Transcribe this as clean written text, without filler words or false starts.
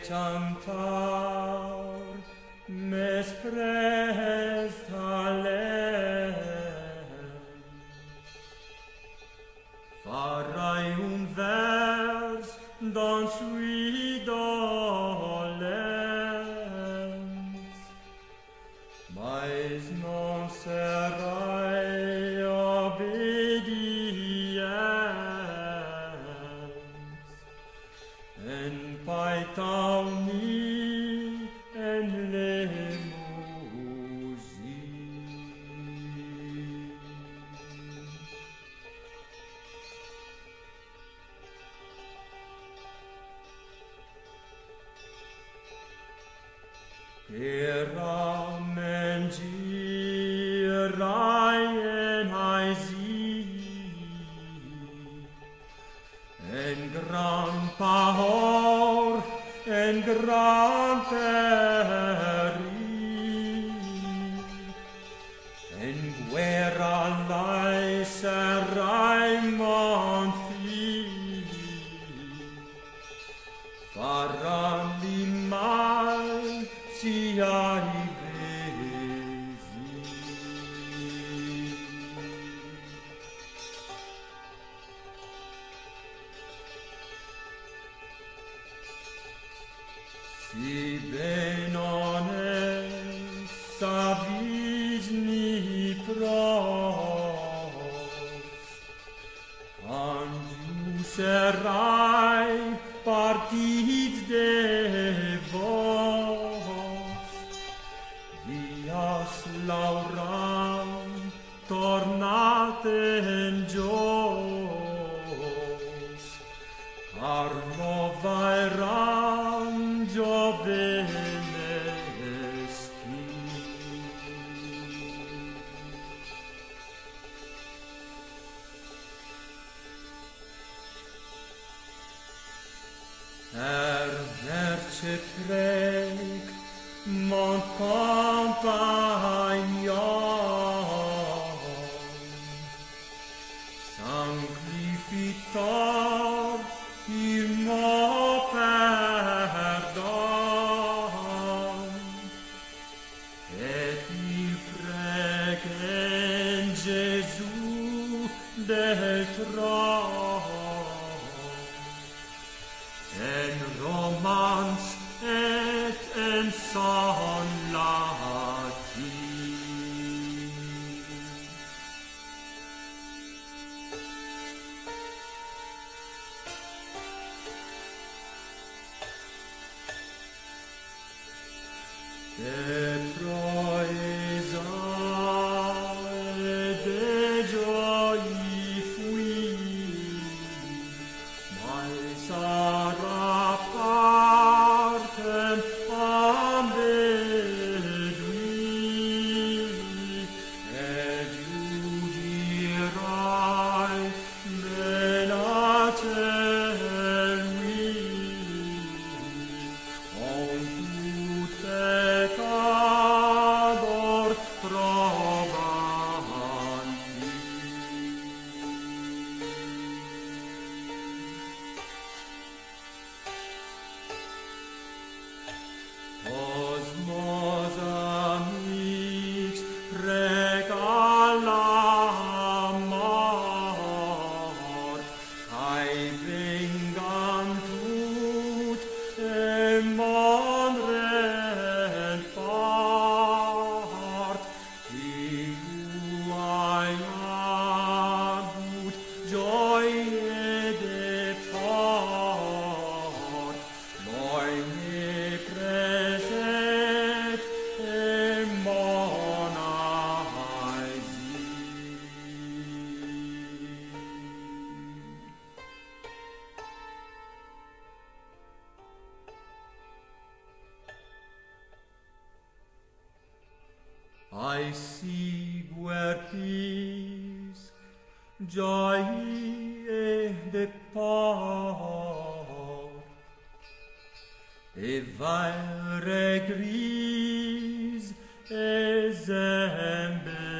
cantar mes presta farai un vers dans sui dolens, mais non serai obediens en paitauni en le Era mengirai en aisi, en gran pahor, en gran peril, en guerra lai serai mon fill, faran li mal si ai vesi. Si ben honest savis ni pros, quand tu serai partits de vos, vias lauram tornat en jos, car novairam jovenesci. Merce crec mon compagnon, sanctificar il mo perdon, et il prec en Gesù del tron, en romans et en son latin. De proeza et de joi fui, mai sarà partem ambedui, et giudirai menace lui, con tutte cador trovanti. Osmos amics regala mort, cae vengan tut e mon part, qui hai agut gioie de port, noi ne preset e mon aisi. Aisi guertis gioie de port, e vere gris e zembe